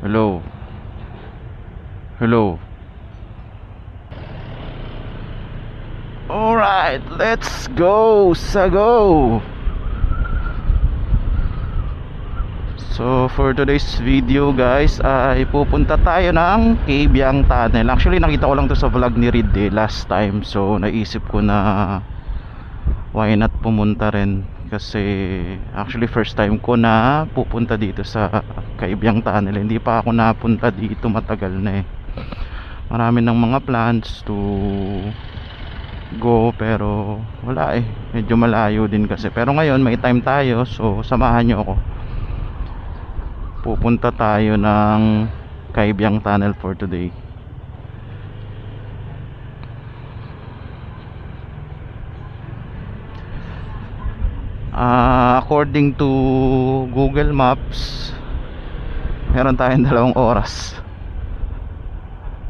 Hello. Hello. Alright, let's go. Go. So for today's video guys, ay pupunta tayo ng Cabiang Tunnel. Actually nakita ko lang to sa vlog ni Reed last time. So naisip ko na why not pumunta rin. Kasi actually first time ko na pupunta dito sa Cabiang Tunnel. Hindi pa ako napunta dito, matagal na eh. Marami ng mga plans to go pero wala eh, medyo malayo din kasi. Pero ngayon may time tayo, so samahan nyo ako. Pupunta tayo ng Cabiang Tunnel for today. According to Google Maps, meron tayong 2 oras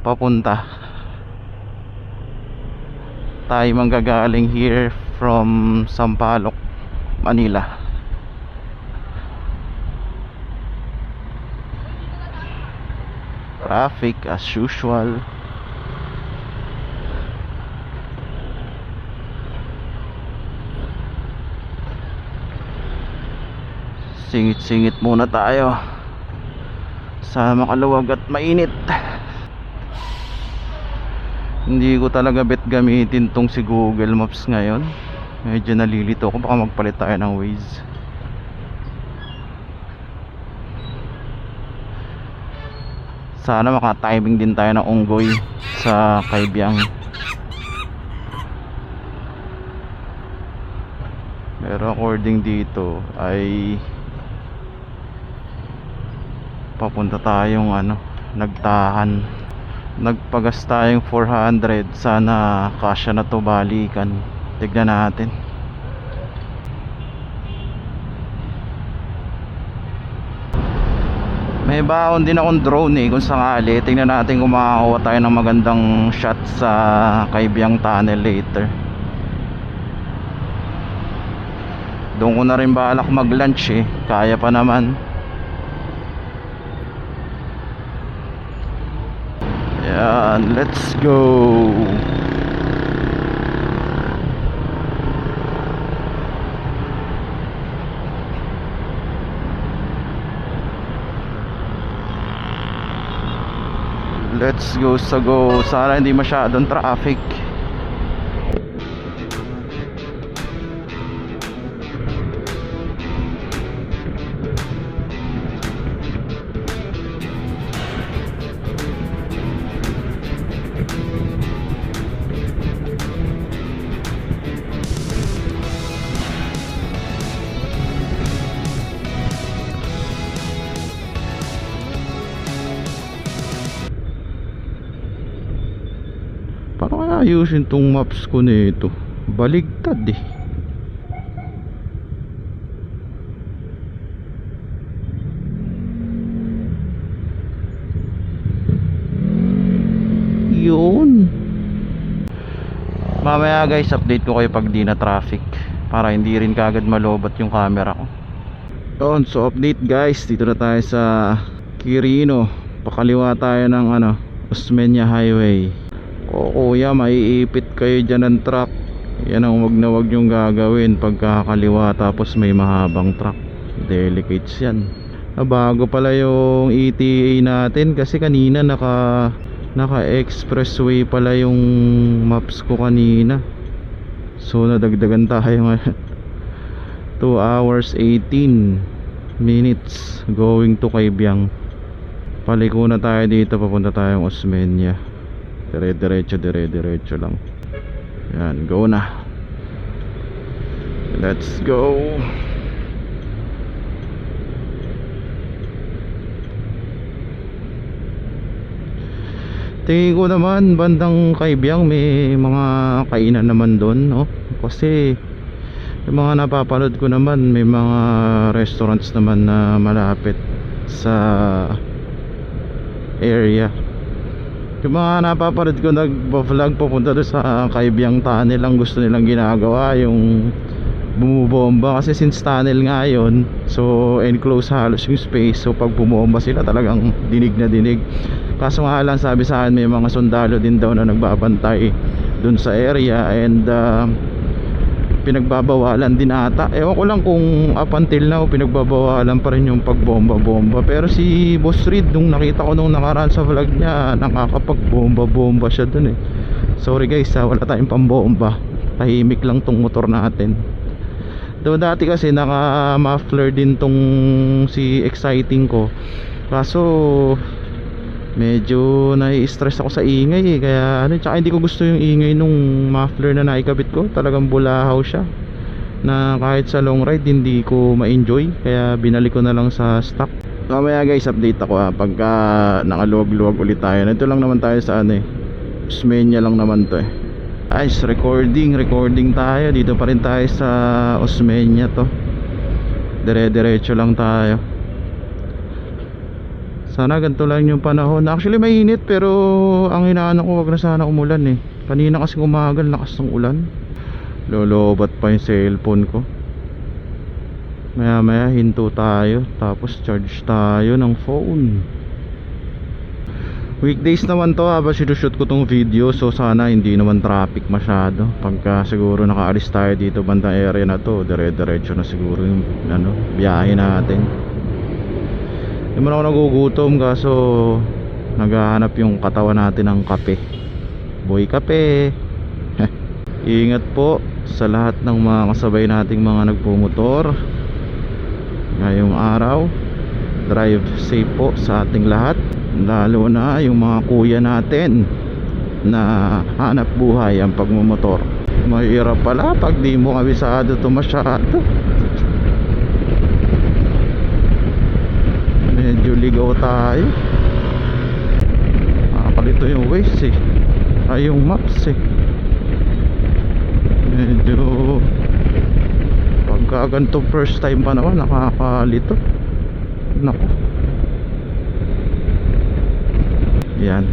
papunta. Tayo manggagaling here from Sampaloc, Manila. Traffic as usual. Singit-singit muna tayo sa makaluwag at mainit. Hindi ko talaga bet gamitin tong si Google Maps ngayon. Medyo nalilito ako, baka magpalit tayo ng Waze. Sana maka-timing din tayo ng unggoy sa Cabiang. Pero according dito ay papunta tayong Nagtahan. Nagpagas tayong 400. Sana kasya na to balikan. Tignan natin. May baon din akong drone eh, kung sakali. Tingnan natin kung makakakuha tayo ng magandang shot sa Cabiang Tunnel later. Doon ko na rin balak mag lunch eh, kaya pa naman. Yan, let's go. Let's go sa go. Sana hindi masyadong traffic. Paano kaya ayusin tong maps ko nito? Baligtad eh. Yun. Mamaya guys, update ko kayo pag di na traffic, para hindi rin kagad malobat yung camera ko. Yun, so update guys, dito na tayo sa Quirino. Pakaliwa tayo ng Osmeña Highway. O kuya, maiipit kayo dyan ng truck. Yan ang wag na wag yung gagawin pagkakaliwa tapos may mahabang truck. Delicates yan. Bago pala yung ETA natin kasi kanina naka expressway pala yung maps ko kanina. So nadagdagan tayo ngayon. 2 hours 18 minutes going to Cabiang. Paliko na tayo dito, papunta tayong Osmeña. Dire-diretso lang. Yan, go na. Let's go. Tingin ko naman bandang Cabiang may mga kainan naman doon, no? Kasi yung mga napapanood ko naman, may mga restaurants naman na malapit sa area. Yung mga napapanood ko nagpa-vlog papunta doon sa Cabiang Tunnel, lang gusto nilang ginagawa yung bumubomba kasi since tunnel nga yun, so enclosed halos yung space, so pag bumomba sila talagang dinig na dinig. Kaso nga lang sabi sa akin may mga sundalo din daw na nagbabantay dun sa area, and pinagbabawalan din ata. Ewan ko lang kung up until now pinagbabawalan pa rin yung pagbomba-bomba. Pero si Boss Reed, nung nakita ko nung nakaraan sa vlog niya, nakakapagbomba-bomba siya dun eh. Sorry guys wala tayong pambomba, tahimik lang tong motor natin. Though dati kasi naka muffler din tong si exciting ko, kaso medyo nai-stress ako sa ingay eh. Kaya ano, tsaka hindi ko gusto yung ingay nung muffler na naikabit ko. Talagang bulahaw siya na kahit sa long ride hindi ko ma-enjoy. Kaya binalik ko na lang sa stock. Mamaya guys update ako pagka nakaluwag-luwag ulit tayo. Ito lang naman tayo sa ano eh, Osmeña lang naman to eh. Guys, recording tayo. Dito pa rin tayo sa Osmeña to. Dire-diretso lang tayo. Sana ganito lang yung panahon. Actually mainit, pero ang hinahanap ko wag na sana umulan eh. Kanina kasi umagal, lakas ng ulan. Lolobat pa yung cellphone ko. Maya maya hinto tayo, tapos charge tayo ng phone. Weekdays naman to habang sinushoot ko tong video, so sana hindi naman traffic masyado. Pagka siguro nakaalis tayo dito bandang area na to, dire-diretso na siguro yung ano, biyahe natin. Hindi man ako nagugutom, kaso naghahanap yung katawan natin ng kape. Boy kape. Ingat po sa lahat ng mga kasabay nating mga nagpumotor ngayong araw. Drive safe po sa ating lahat, lalo na yung mga kuya natin na hanap buhay ang pagmumotor. Mahirap pala pag di mo kabisado to masyado. Medyo ligaw tayo. Nakakalito yung Waze eh, ay yung maps eh. Medyo pagka ganito first time pa naman nakakalito. Nako. Yan.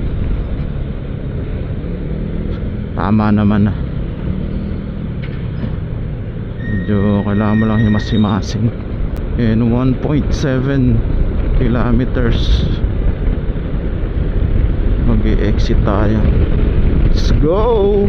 Tama naman na. Medyo kailangan mo lang himas-himasin. And 1.7 kilometers mag-i-exit tayo. Let's go!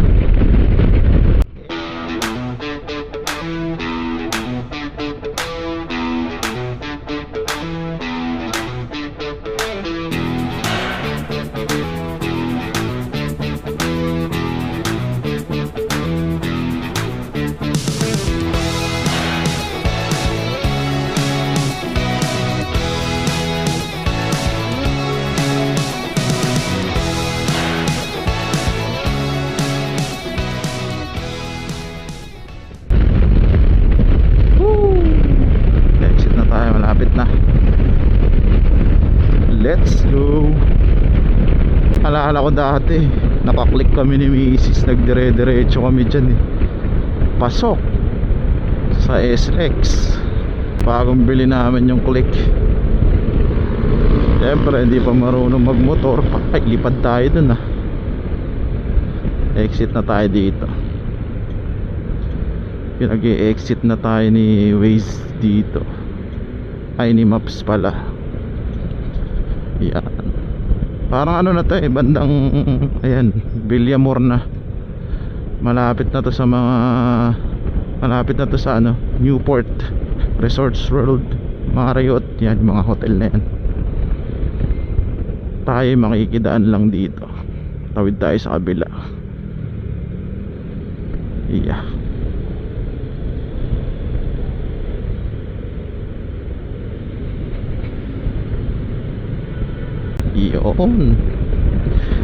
Let's go. Alaala ko dati nakaklik kami ni Mrs. Nagdire-diretso kami dyan eh, pasok sa SLEX. Bagong bili namin yung click. Siyempre hindi pa marunong magmotor. Ay, lipad tayo dun ah. Exit na tayo dito. Pinag-i-exit na tayo ni Waze dito. Ay, ni Maps pala. Yan. Parang ano na to eh, bandang ayan, Villamor na. Malapit na to sa mga, malapit na to sa ano, Newport Resorts World, Marriott. Yan, mga hotel na yan. Tayo makikidaan lang dito. Tawid tayo sa kabila. Yeah. Yun.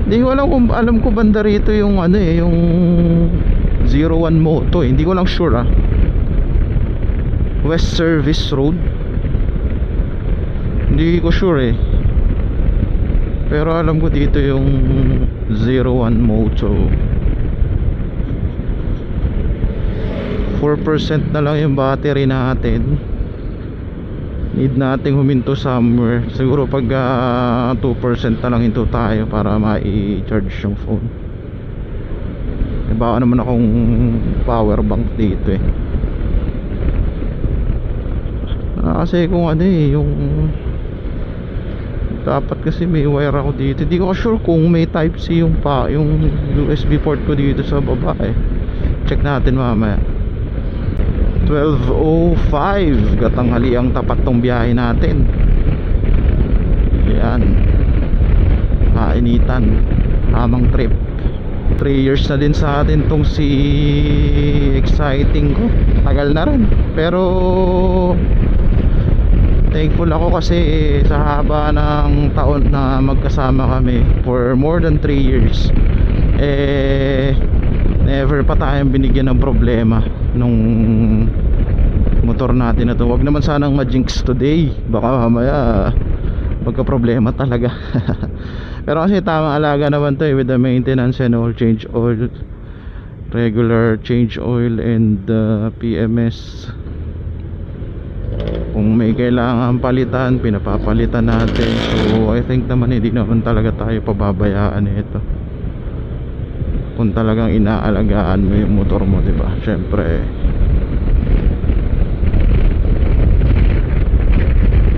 Hindi ko alam kung, alam ko banda rito yung ano eh, yung 01 Moto eh. Hindi ko lang sure ah. West Service Road, hindi ko sure eh. Pero alam ko dito yung 01 Moto. 4% na lang yung battery natin. Need nating huminto somewhere. Siguro pag 2% na lang hinto tayo para ma-i-charge yung phone. E baka naman akong power bank dito eh. wala kasi kung ano eh, yung dapat kasi may wire ako dito. Hindi ko sure kung may type C yung USB port ko dito sa baba eh. Check natin mamaya. 12:05 katanghali ang tapat tong biyahe natin. Yan, kainitan, tamang trip. 3 years na din sa atin tong si Exciting ko. Tagal na rin, pero thankful ako kasi sa haba ng taon na magkasama kami for more than 3 years, never pa tayong binigyan ng problema nung motor natin na to. Wag naman sanang ma-jinx today, baka mamaya magka problema talaga. Pero kasi tamang alaga naman to with the maintenance and oil change, oil, regular change oil and PMS. Kung may kailangan palitan, pinapapalitan natin. So I think naman hindi naman talaga tayo pababayaan nito kung talagang inaalagaan mo yung motor mo, diba? Syempre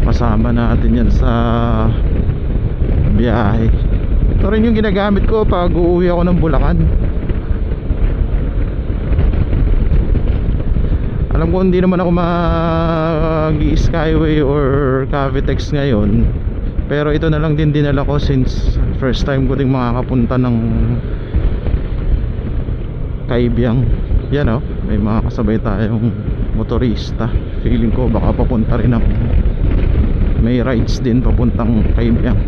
kasama natin yan sa biyahe. Ito rin yung ginagamit ko pag uuwi ako ng Bulacan. Alam ko hindi naman ako mag-skyway or Cavitex ngayon, pero ito na lang din dinala ko since first time ko ding makakapunta ng Kaibiyang. Yan oh, may mga kasabay tayong motorista. Feeling ko baka papunta rin ako, may rides din papuntang Kaibiyang.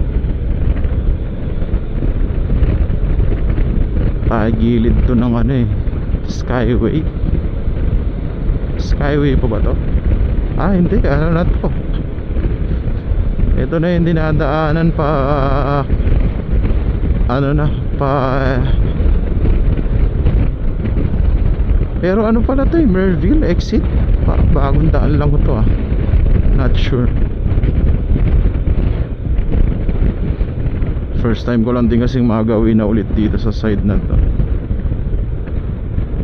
Gilid to ng ano eh, Skyway. Skyway pa ba to? Ah hindi, ano na to, ito na yung dinadaanan pa, ano na pa, pero ano pala to eh, Merville exit. Parang bagong daan lang ko to ah, not sure. First time ko lang din kasing magawin na ulit dito sa side na to.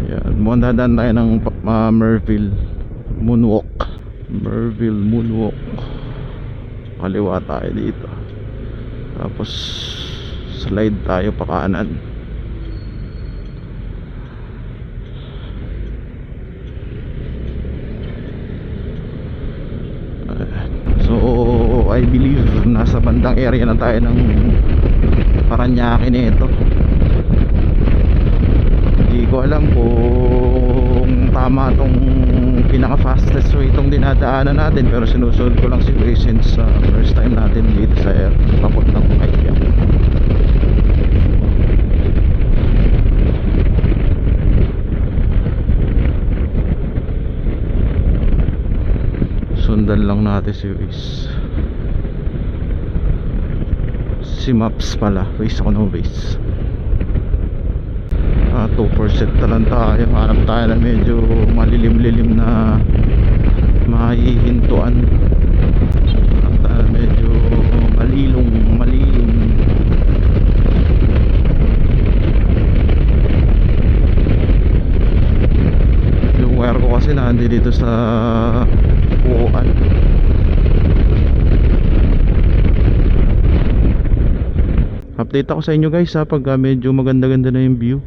Yan, mukhang dadaan tayo ng Merville Moonwalk. Merville Moonwalk, kaliwa tayo dito, tapos slide tayo pa kanan. So I believe nasa bandang area na tayo ng Paranaque nito. Hindi ko alam kung tama tong pinaka fastest way itong dinadaanan natin, pero sinusunod ko lang si Way since first time natin dito sa papuntang Kaibiyang. Sundan lang natin si Waze. Si Maps pala, Waze ako ng Waze. 2% na lang tayo. Hanap tayo na medyo malilim-lilim na mahihintuan. Hanap tayo na medyo malilim. Yung wire ko kasi nandi dito sa upuan. Update ako sa inyo guys ha, pag medyo maganda-ganda na yung view.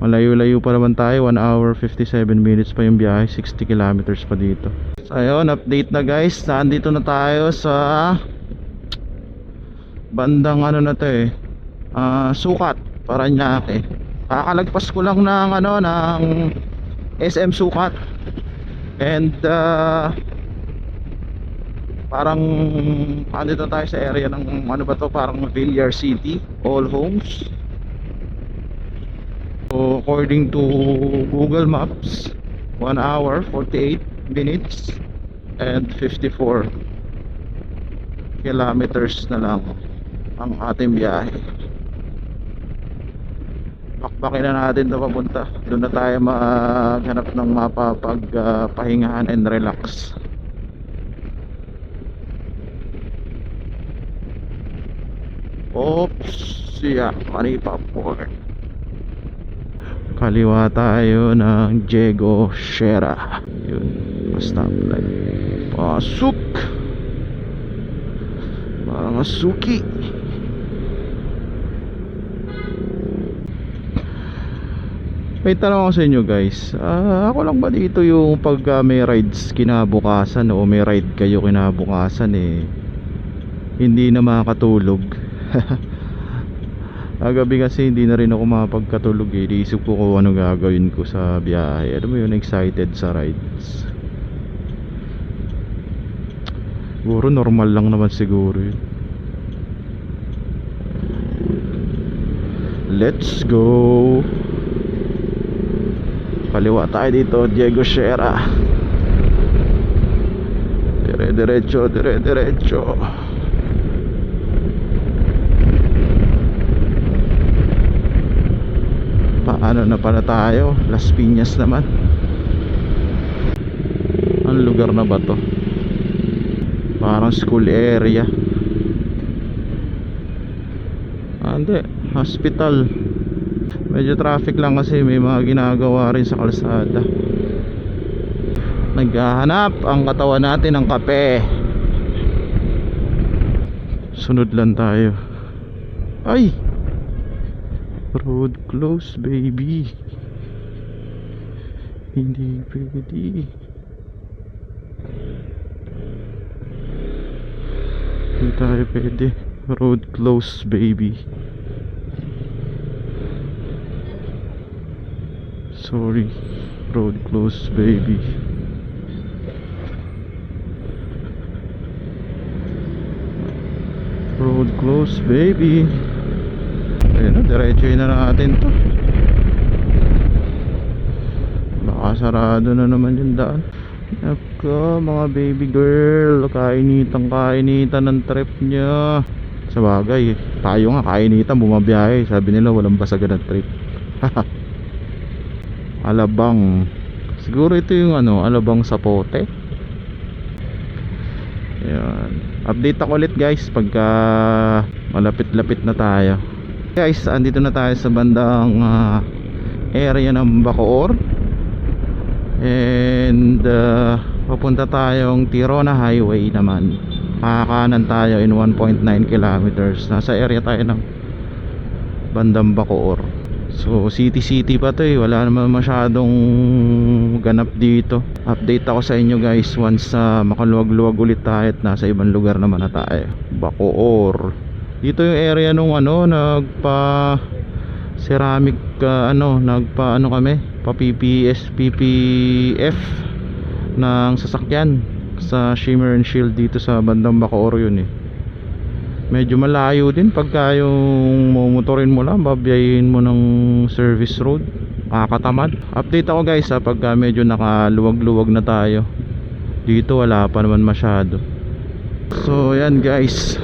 Malayo-layo pa naman tayo, 1 hour 57 minutes pa yung biyahe, 60 kilometers pa dito. So ayun, update na guys. Nandito na tayo sa bandang ano na to eh, Sukat, Paranaque. Kakalagpas ko lang ng ano, ng SM Sukat. And parang andito tayo sa area ng ano ba to, parang Villar City, All Homes. So according to Google Maps, 1 hour 48 minutes and 54 kilometers na lang ang ating biyahe. Bakbakin na natin ito papunta. Doon na tayo maghanap ng mapapagpahingahan and relax. Oops, yeah, Manipa Port. Kaliwa tayo ng Diego Sierra. Yun, stoplight. Pasok! Mga suki. May tanong ako sa inyo guys, ako lang ba dito yung pag may rides kinabukasan o may ride kayo kinabukasan hindi na makakatulog? Gabi kasi hindi na rin ako makapagkatulog Iisip ko kung ano gagawin ko sa biyahe. Alam mo yun, excited sa rides. Siguro normal lang naman siguro yun. Let's go. Kaliwa tayo dito, Diego Sierra. Dire-diretso, dire-diretso. Paano na pala tayo? Las Piñas naman. Anong lugar na ba to? Parang school area. Hindi, hospital. Medyo traffic lang kasi may mga ginagawa rin sa kalsada. Naghahanap ang katawan natin ng kape. Sunod lang tayo. Ay! Road close baby. Hindi pwede. Hindi tayo pwede. Road close baby. Sorry, road close baby. Road close baby. Ayun na, diretsuhin na natin to. Baka sarado na naman yung daan. Nako mga baby girl, kainitan ng trip niya. Sa bagay, tayo nga kainitan bumabiyahe. Sabi nila walang basagan ng trip. Alabang. Siguro ito yung Alabang Sapote. Ayan. Update ako ulit guys pagka malapit-lapit na tayo. Guys, andito na tayo sa bandang area ng Bacoor. And papunta tayong Tirona Highway naman. Kakanan tayo in 1.9 kilometers. Nasa area tayo ng bandang Bacoor. So city pa to wala naman masyadong ganap dito. Update ako sa inyo guys once makaluwag-luwag ulit tayo at nasa ibang lugar naman na tayo. Bacoor. Dito yung area nung nagpa ceramic kami pa PPF ng sasakyan sa Shimmer and Shield dito sa bandang Bacoor yun Medyo malayo din pagka yung motorin mo lang, babiyahin mo ng service road, kakatamad. Update ako guys pagka medyo nakaluwag-luwag na tayo. Dito wala pa naman masyado. So yan guys,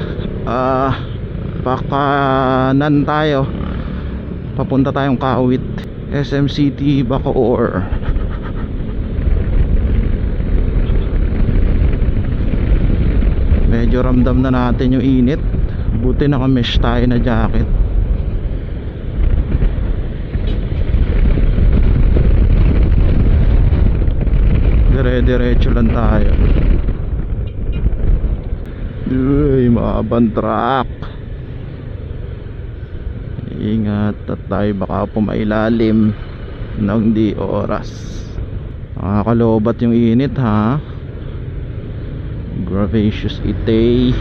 pakanan tayo, papunta tayong Kawit, SM City, Bacoor. Medyo ramdam na natin yung init. Buti naka-mesh tayo na jacket. Dire-diretso lang tayo. Uy, maabang truck. Ingat at tayo baka pumailalim ng di oras. Nakakalobat yung init ha. Gravacious itay.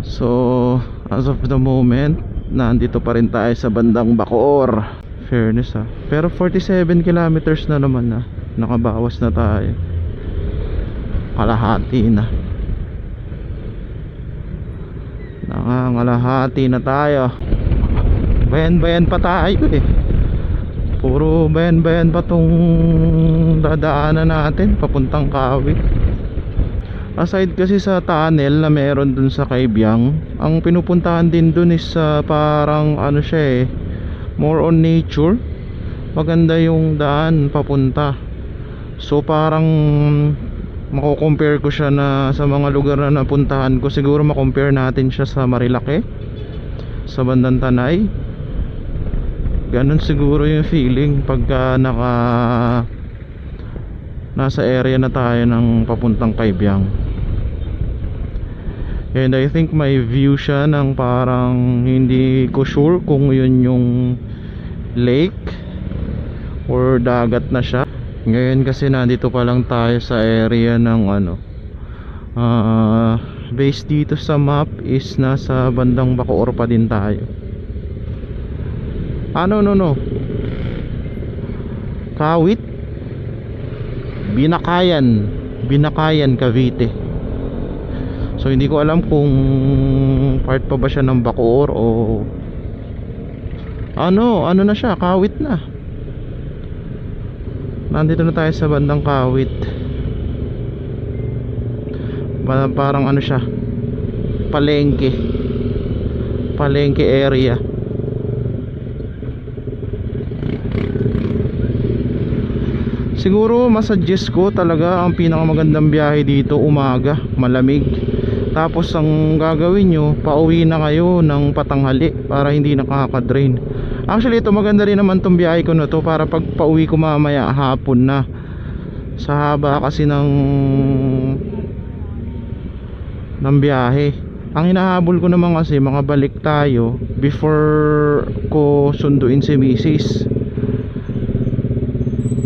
So as of the moment, nandito pa rin tayo sa bandang Bacoor. Fairness pero 47 kilometers na naman nakabawas na tayo. Kalahati na. Nakangalahati na tayo. Bayan-bayan pa tayo Puro bayan-bayan pa tong dadaanan natin papuntang Kawit. Aside kasi sa tunnel na meron dun sa Kaibiyang, ang pinupuntahan din dun is parang more on nature. Maganda yung daan papunta. So parang mako-compare ko siya na sa mga lugar na napuntahan ko. Siguro makompare natin siya sa Marilake, sa bandang Tanay. Ganun siguro yung feeling pagka nasa area na tayo ng papuntang Kaibiyang. And I think may view siya ng parang, hindi ko sure kung yun yung lake or dagat na siya. Ngayon kasi nandito pa lang tayo sa area ng base dito sa map is nasa bandang Bacoor pa din tayo. No. Kawit, Binakayan, Cavite. So hindi ko alam kung part pa ba siya ng Bacoor o ano na siya, Kawit na. Nandito na tayo sa bandang Kawit. Parang siya, Palengke area. Siguro masuggest ko talaga, ang pinakamagandang biyahe dito umaga, malamig. Tapos ang gagawin nyo, pauwi na kayo ng patanghali para hindi nakaka-drain. Actually ito, maganda rin naman tong biyahe ko na to, para pag pauwi ko mamaya hapon na. Sa haba kasi ng biyahe. Ang hinahabol ko naman kasi makabalik tayo before ko sunduin si Mrs.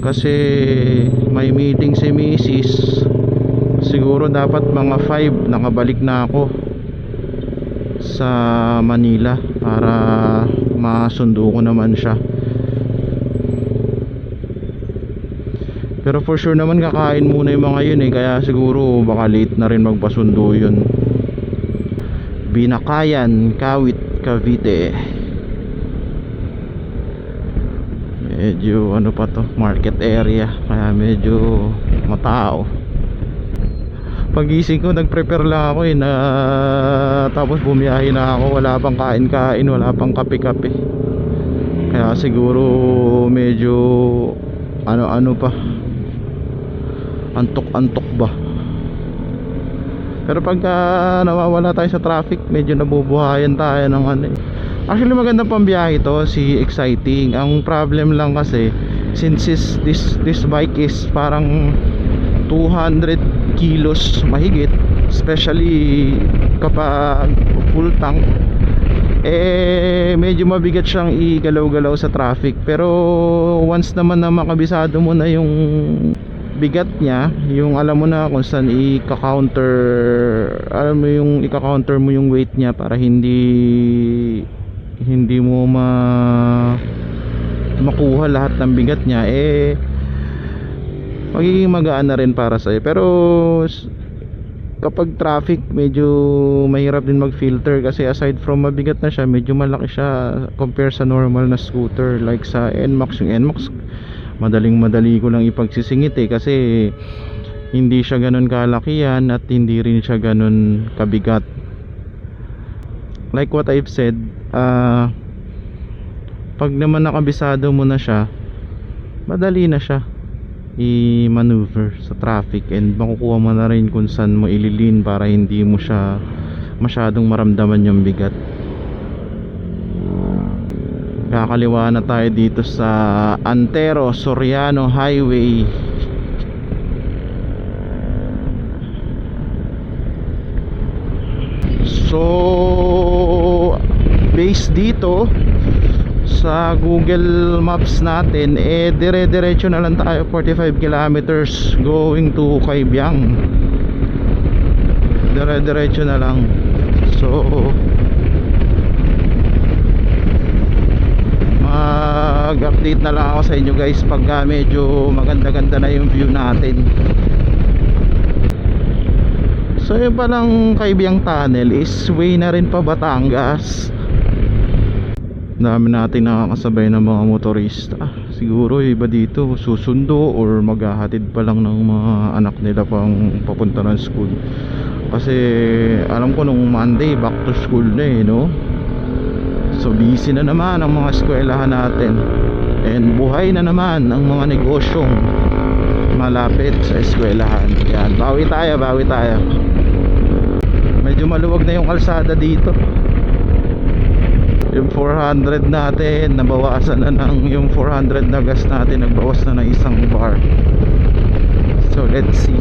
Kasi may meeting si Mrs. Siguro dapat mga 5 nakabalik na ako sa Manila para masundo ko naman siya. Pero for sure naman kakain muna yung mga yun kaya siguro baka late na rin magpasundo yun. Binakayan, Kawit, Cavite. Medyo pa to, market area, kaya medyo matao. Pagising ko nag-prepare lang ako tapos bumiyahe na ako, wala pang kain-kain, wala pang kape-kape. Kaya siguro medyo pa, antok-antok ba. Pero pagka nawawala tayo sa traffic, medyo nabubuhayan tayo ng Actually magandang pambiyahe to, si Exciting. Ang problem lang kasi, since this bike is parang 200 kilos mahigit, especially kapag full tank, medyo mabigat siyang igalaw-galaw sa traffic. Pero once naman na makabisado mo na yung bigat niya, yung alam mo na kung saan i-counter, alam mo yung i-counter mo yung weight niya para hindi mo makuha lahat ng bigat niya, magiging magaan na rin para sa'yo. Pero kapag traffic, medyo mahirap din mag-filter kasi aside from mabigat na siya, medyo malaki siya compare sa normal na scooter. Like sa NMAX, yung NMAX madaling-madali ko lang ipagsisingit kasi hindi siya ganun kalakihan at hindi rin siya ganun kabigat. Like what I've said, pag naman nakabisado mo na siya, madali na siya i-maneuver sa traffic, and makukuha mo na rin kung saan mo ililin para hindi mo siya masyadong maramdaman yung bigat. Kakaliwa na tayo dito sa Antero Soriano Highway. So base dito sa Google Maps natin, dire-diretso na lang tayo, 45 kilometers going to Kaibiyang. Dire-diretso na lang. So mag-update na lang ako sa inyo guys pagka medyo maganda-ganda na yung view natin. So yung palang Kaibiyang Tunnel is way na rin pa Batangas. Dami natin nakakasabay ng mga motorista. Siguro iba dito susundo or maghahatid pa lang ng mga anak nila pang papunta ng school. Kasi alam ko nung Monday back to school na no? So busy na naman ang mga eskwelahan natin, and buhay na naman ang mga negosyong malapit sa eskwelahan. Yan, bawi tayo. Medyo maluwag na yung kalsada dito. Yung 400 natin nabawasan na ng yung 400 na gas natin, nagbawas na ng isang bar. So let's see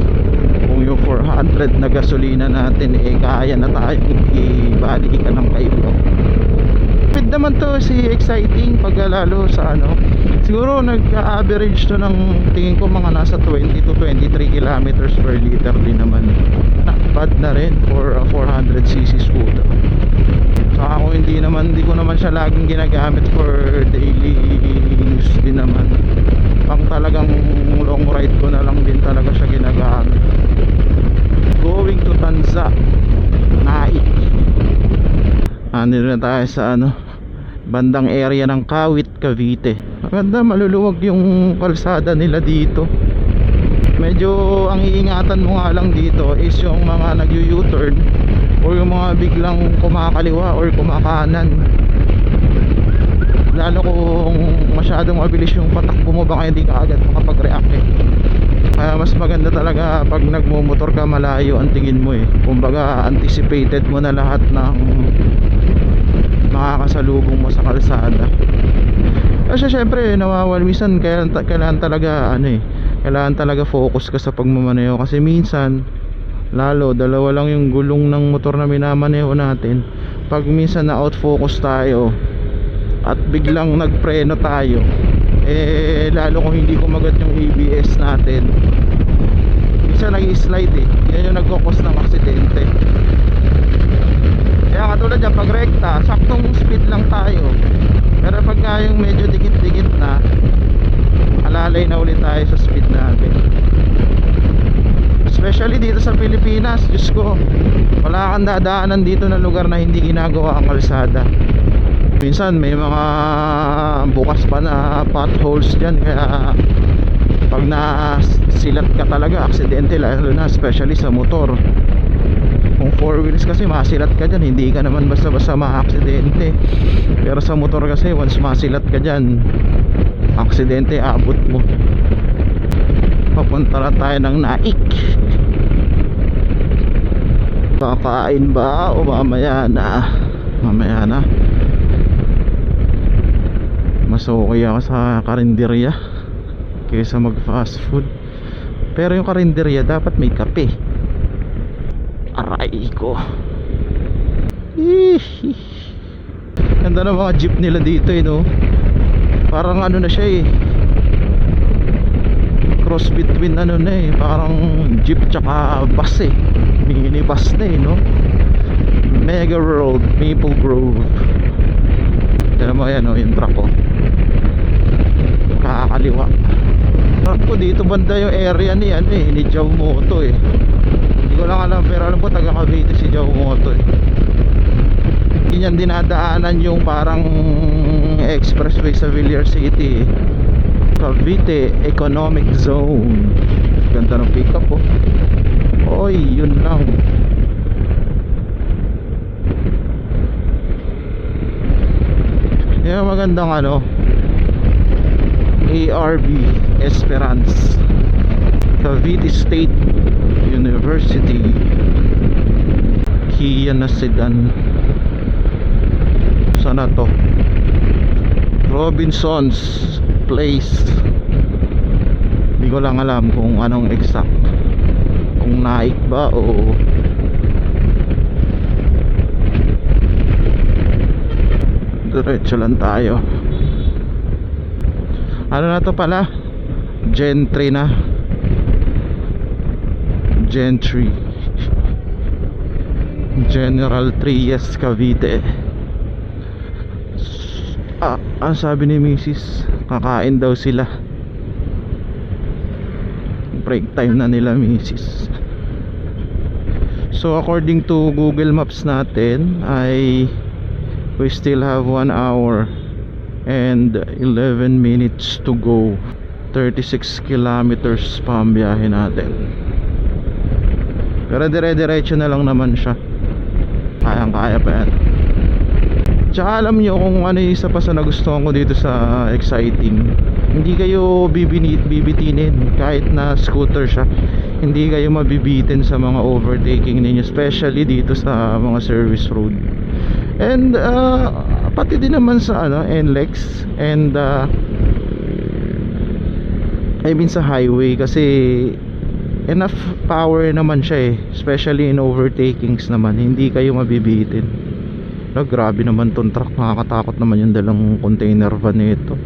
kung yung 400 na gasolina natin kaya na tayong ibalikan ng kayo. Speed naman to, si exciting pag lalo sa siguro nag-average to ng tingin ko mga nasa 20 to 23 kilometers per liter din naman. Not bad na rin for a 400cc scooter. Saka kung hindi ko naman siya laging ginagamit for daily use din naman, pang talagang long ride ko na lang din talaga siya ginagamit. Going to Tanza, Naik. Andito na tayo sa bandang area ng Kawit, Cavite. Maganda, maluluwag yung kalsada nila dito. Medyo ang iingatan mo nga lang dito is yung mga nag-U-turn or yung mga biglang kumakaliwa or kumakanan. Lalo kung masyadong mabilis yung patakbo mo, baka hindi ka agad makapag-react Kaya mas maganda talaga pag nagmumotor ka, malayo ang tingin mo kumbaga anticipated mo na lahat ng makakasalubong mo sa kalsada. Kasi syempre minsan kailangan talaga kailangan talaga focus ka sa pagmamaneho, kasi minsan lalo dalawa lang yung gulong ng motor na minamaneho natin. Pag minsan na out focus tayo at biglang nagpreno tayo, lalo kung hindi kumagat yung ABS natin, minsan nag-slide yan yung nagkakos ng aksidente. Kaya katulad yan, pag rekta, saktong speed lang tayo. Pero pagka yung medyo dikit-dikit na, alalay na ulit tayo sa speed natin. Especially dito sa Pilipinas, Diyos ko, wala kang dadaanan dito na lugar na hindi ginagawa ang kalsada. Minsan may mga bukas pa na potholes dyan, kaya pag nasilat ka talaga, aksidente, lalo na especially sa motor. Kung 4 wheels kasi masilat ka dyan, hindi ka naman basta-basta ma-aksidente. Pero sa motor kasi once masilat ka dyan, aksidente abot mo. Papunta na tayo ng Naik. Kakain ba o mamaya na? Mamaya na. Mas okay ako sa karinderya kaysa mag fast food. Pero yung karinderya dapat may kape. Aray ko. Ganda ng mga jeep nila dito parang na siya cross between parang jeep tsaka bus minibus na Mega Road, Maple Grove. Tignan mo yan yung truck ko kakaliwa. Truck ko dito banda yung area ni ni Jow Moto Hindi ko lang alam, pero alam ko taga Cavite si Jow Moto Hindi niyan dinadaanan yung parang expressway sa Villar City. Cavite Economic Zone. Ganda ng pickup Oy, yun lang. Yan magandang ARB Esperance, Cavite State University. Kia na sedan. Sana to? Robinson's Place. Hindi ko lang alam kung anong exact, kung Naik ba o diretso lang tayo. Ano na to pala? Gentry na. Gentry. General Trias, Cavite. Ang sabi ni Mrs., kakain daw sila. Break time na nila, Mrs. So according to Google Maps natin we still have 1 hour and 11 minutes to go. 36 kilometers pa ang biyahe natin. Pero dire-diretso na lang naman siya. Kayang-kaya pa yan. Tsaka alam nyo kung ano yung isa pa sa nagustuhan ko dito sa exciting, hindi kayo bibitinin. Kahit na scooter siya, hindi kayo mabibitin sa mga overtaking ninyo, especially dito sa mga service road. And pati din naman sa ano, NLEX and I mean sa highway, kasi enough power naman siya eh, especially in overtakings naman, hindi kayo mabibitin. Grabe naman tong truck, nakakatakot naman yung dalang container van nito.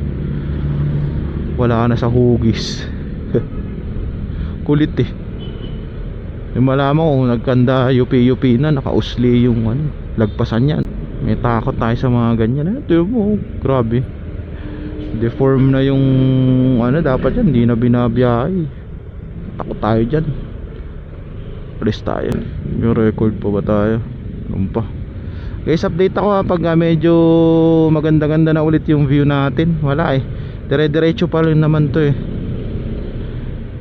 Wala ka na sa hugis. Kulit eh. Yung malaman kung nagkanda UP na, nakausli yung ano, lagpasan yan. May takot tayo sa mga ganyan. Ito mo, grabe. Deform na yung ano, dapat yan, hindi na binabiyahe. Takot tayo dyan. Press tayo. Yung record pa ba tayo? Ano pa? Guys, update ako pag medyo maganda-ganda na ulit yung view natin. Wala eh, dire-diretso pa rin naman to eh.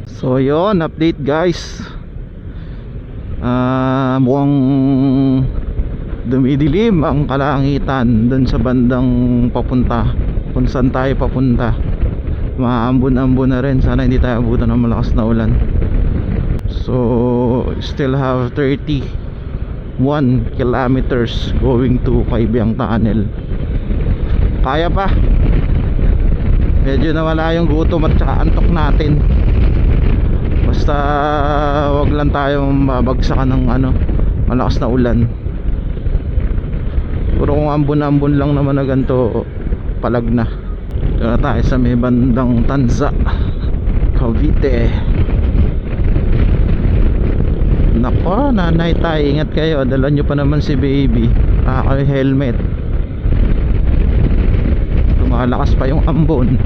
So yon, update guys. Mukhang dumidilim ang kalangitan dun sa bandang papunta, kung saan tayo papunta. Maambon-ambon na rin. Sana hindi tayo abutan ng malakas na ulan. So still have 31 kilometers going to Kaibiyang Tunnel. Kaya pa. Medyo nawala yung gutom at saka antok natin. Basta wag lang tayong babagsakan ng ano, malakas na ulan. Puro kung ambon-ambon lang naman na ganito, palag na. Ito na tayo sa may bandang Tanza, Cavite. Nako, nanay tayo, ingat kayo. Dala nyo pa naman si baby. Kayo helmet. Lumalakas pa yung ambon.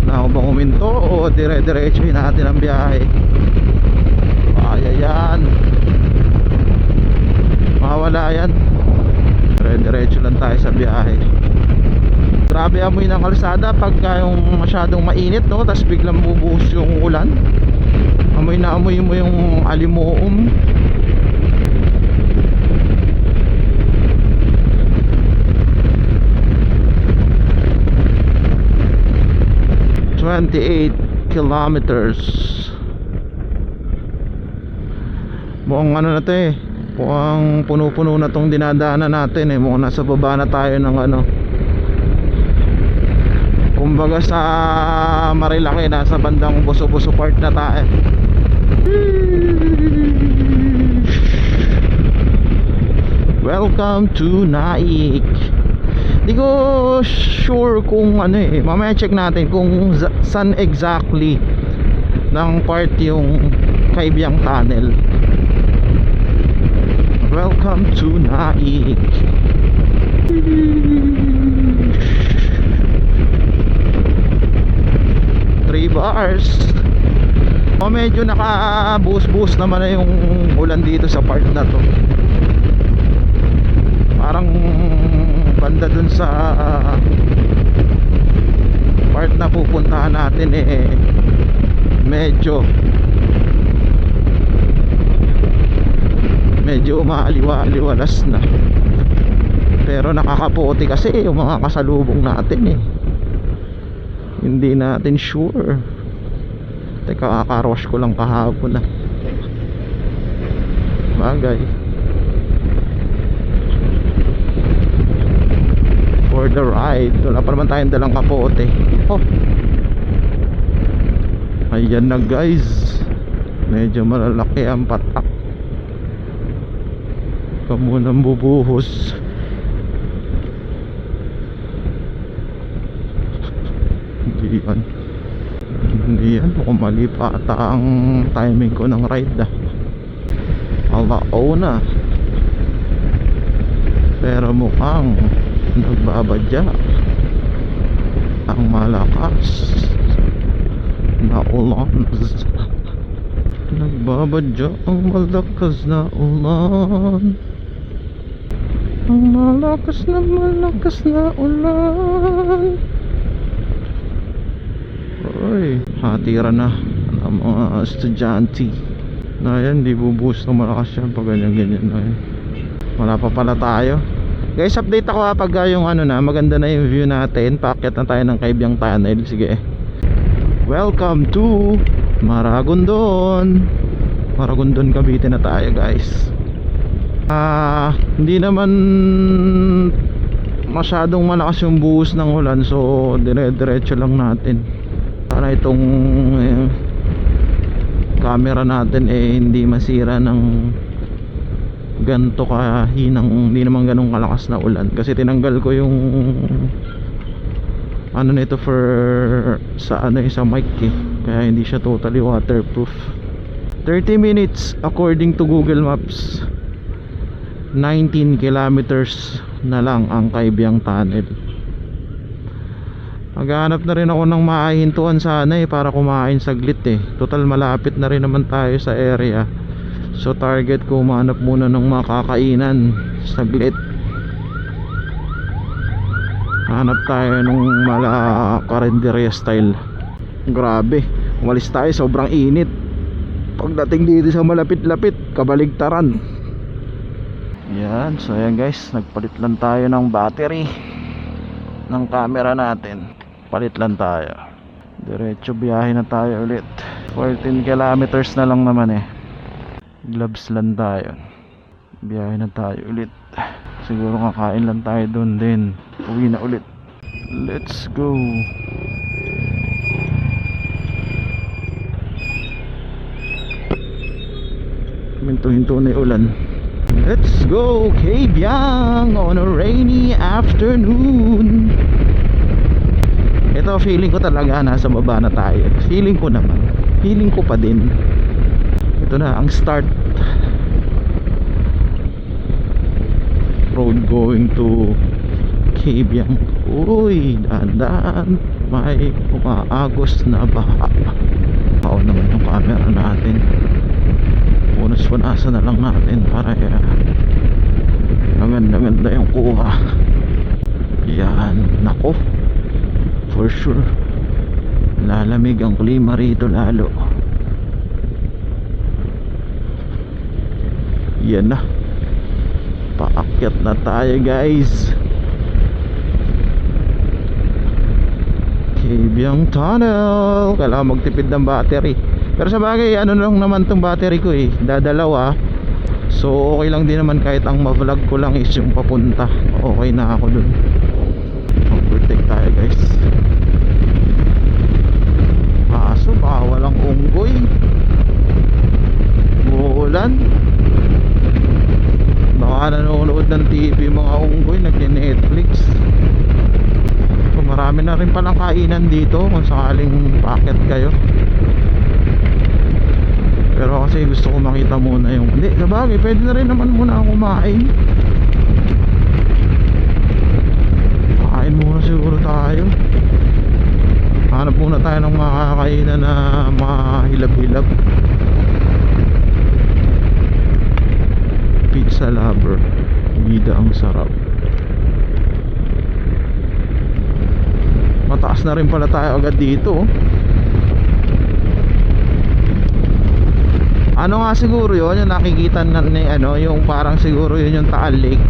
Na ako bang uminto o dire-diretsuhin natin ang biyahe? Kaya yan. Mawala yan. Dire-diretso lang tayo sa biyahe. Grabe amoy ng kalsada pagka yung masyadong mainit, no? Tapos biglang bubuhos yung ulan. Amoy na amoy mo yung alimuum. "28 kilometers." Mukhang ano na to eh, mukhang puno-puno na tong dinadaanan natin eh. Mukhang nasa baba na tayo ng ano, kumbaga sa Marilaki, nasa bandang Buso-Buso part na tayo. Welcome to Naik. Di ko sure kung ano eh, mamaya check natin kung saan exactly ng part yung Kaibiyang Tunnel. Welcome to Naik. 3 bars. O medyo naka-boost naman na yung ulan dito sa part na to. Parang banda dun sa part na pupuntahan natin eh, medyo umaaliwa-aliwalas na. Pero nakakaputi kasi yung mga kasalubong natin eh. Hindi natin sure. Teka, kakarwash ko lang kahapon na. Bagay. For the ride. Wala pa naman tayong dalang kapote. Oh, ayan na guys. Medyo malalaki ang patak. Kamunang bubuhos. Hindi yan mukhang mali pa ata ang timing ko ng ride alauna. Pero mukhang nagbabadya ang malakas na ulan. Nagbabadya ang malakas na ulan. Ang malakas na ulan. Oy, hatira na ang mga estudyante. Na yan, di buboost na malakas yan pag ganyan na yan. Wala pa pala tayo. Guys, update ako pag yung ano na, maganda na yung view natin. Paakyat na tayo ng Kaibiyang Tunnel. Sige. Welcome to Maragondon. Maragondon, Cavite na tayo guys. Hindi naman masyadong malakas yung buhos ng ulan, so dire-diretso lang natin. Sana itong camera natin hindi masira ng ganto kahinang, hindi naman ganong kalakas na ulan, kasi tinanggal ko yung ano nito for sa sa mic kaya hindi siya totally waterproof. 30 minutes according to Google Maps. 19 kilometers na lang ang Kaibiyang Tunnel. Maghanap na rin ako ng maihintuan sana para kumain saglit total malapit na rin naman tayo sa area, so target ko mahanap muna ng makakainan saglit. Hanap tayo ng mala karinderya style. Grabe, umalis tayo, sobrang init. Pagdating dito sa malapit-lapit, kabaligtaran. Yan, so ayan guys, nagpalit lang tayo ng battery ng camera natin. Palit lang tayo, diretso biyahe na tayo ulit. 14 kilometers na lang naman gloves lang tayo, biyahe na tayo ulit. Siguro kakain lang tayo dun din, uwi na ulit. Let's go. Minto-hinto na yung ulan. Let's go Kaibiyang on a rainy afternoon. Ito, feeling ko talaga nasa baba na tayo. Feeling ko naman, feeling ko pa din. Ito na ang start. Road going to Kaibiyang. Uy, dahan-dahan, may umaagos na baha. Kao naman yung camera natin, punas-punasan na lang natin para maganda-ganda yung kuha. Yan, nako, for sure lalamig ang klima rito lalo. Yan na, paakyat na tayo guys. Kaibiyang Tunnel. Kailangan magtipid ng battery, pero sa bagay ano lang naman tong battery ko dadalawa, so okay lang din naman kahit ang ma-vlog ko lang is yung papunta. Okay na ako dun. Mag-protect tayo guys. Kaso baka walang unggoy, uulan. Baka nanonood ng TV mga unggoy, nag-Netflix. So marami na rin palang kainan dito kung sakaling paakyat kayo. Pero kasi gusto ko makita muna yung, hindi, sabagay pwede na rin naman muna ako kumain. Kain muna siguro tayo. Hanap muna tayo ng makakainan na mahilab-hilab. Pizza lover, bida ang sarap. Mataas na rin pala tayo agad dito. Ano nga siguro yun, yung nakikita na yung parang siguro yun yung Taal Lake.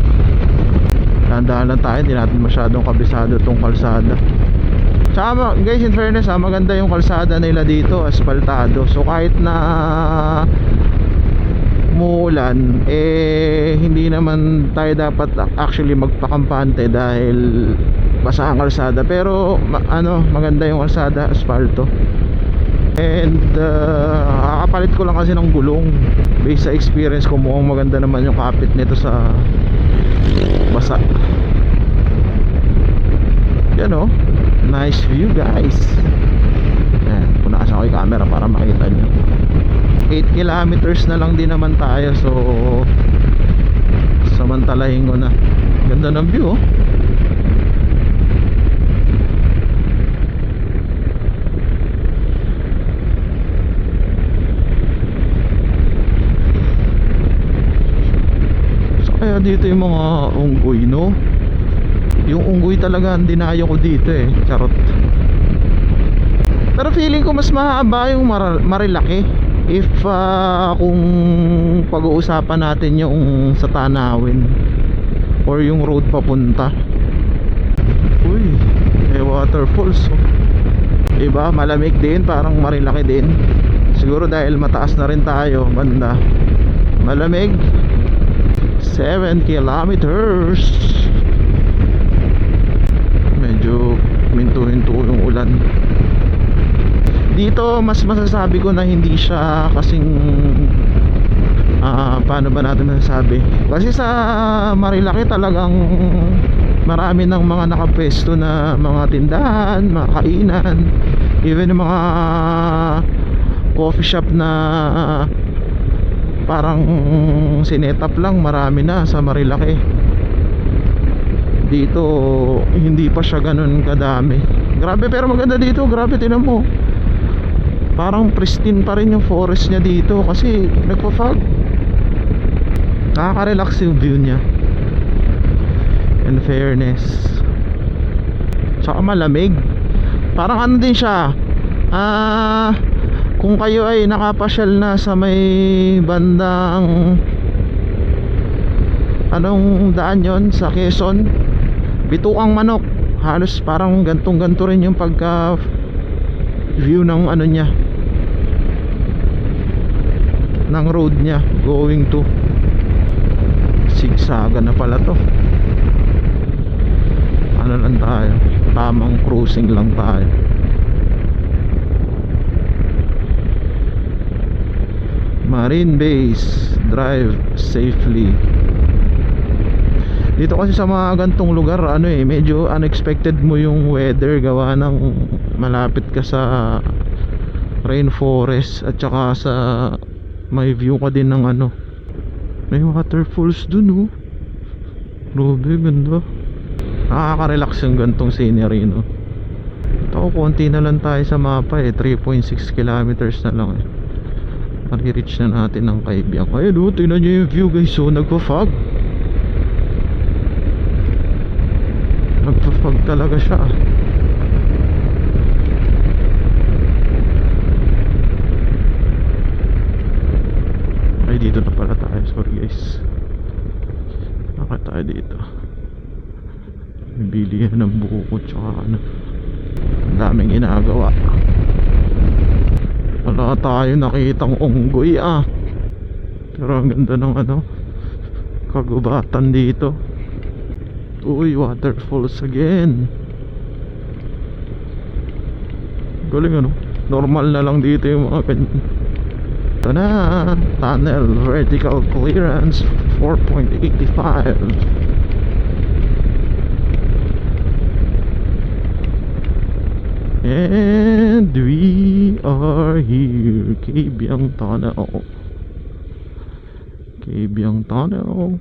Dahan-dahan lang tayo, hindi natin masyadong kabisado tong kalsada. Tsaka guys, in fairness maganda yung kalsada nila dito, asfaltado. So kahit na muulan, hindi naman tayo dapat actually magpakampante dahil basa ang kalsada. Pero maganda yung kalsada, asfalto. And kakapalit ko lang kasi ng gulong. Based sa experience ko, mukhang maganda naman yung kapit nito sa basa. Yan nice view guys. Ayan, punasan ko yung camera para makita nyo. 8 kilometers na lang din naman tayo, so samantalahin ko na. Ganda ng view Kaya dito yung mga unggoy, yung unggoy talaga ang dinayo ko dito charot. Pero feeling ko mas mahaba yung Marilaki if kung pag-uusapan natin yung sa Tanawin or yung road papunta. Uy, may waterfalls iba, malamig din, parang Marilaki din. Siguro dahil mataas na rin tayo banda, malamig. 7 kilometers. medyo minto-hinto yung ulan. Dito mas masasabi ko na hindi siya kasing paano ba natin masasabi, kasi sa Marilaki talagang marami ng mga nakapwesto na mga tindahan, mga kainan, even yung mga coffee shop na parang sinetap lang, marami na sa Marilaki. Dito hindi pa siya ganun kadami. Grabe, pero maganda dito, grabe, tinan mo, parang pristine pa rin yung forest niya dito kasi nagpa-fog. Nakaka-relax yung view niya, in fairness. Tsaka malamig. Parang ano din siya, kung kayo ay nakapasyal na sa may bandang, anong daan yon sa Quezon, Bitukang Manok, halos parang gantong-ganto rin yung pagka view ng ano niya, ng road niya going to Sigsaga na pala to. Ano lang tayo, tamang cruising lang tayo. Marine Base, drive safely. Dito kasi sa mga gantong lugar, ano medyo unexpected mo yung weather, gawa ng malapit ka sa rainforest, at saka sa may view ka din ng ano, may waterfalls dun. Grabe, ganda. Nakaka-relax yung gantong scenery, no? Ito, konti na lang tayo sa mapa 3.6 kilometers na lang mari-reach na natin ang Kaibiyang. Ayun, tingnan nyo yung view, guys. So nagpa-fog, nagpa-fog talaga siya. Ay, dito na pala tayo. Sorry, guys. Bakit tayo dito? Bili yan ng buko, tsaka ano, ang daming ginagawa. Wala tayo nakitang unggoy pero ang ganda ng ano, kagubatan dito. Uy, waterfalls again. Galing, ano, normal na lang dito yung mga ganyan. Ito na, tunnel, vertical clearance 4.85. And we are here, Kaibiyang Tunnel. Kaibiyang Tunnel.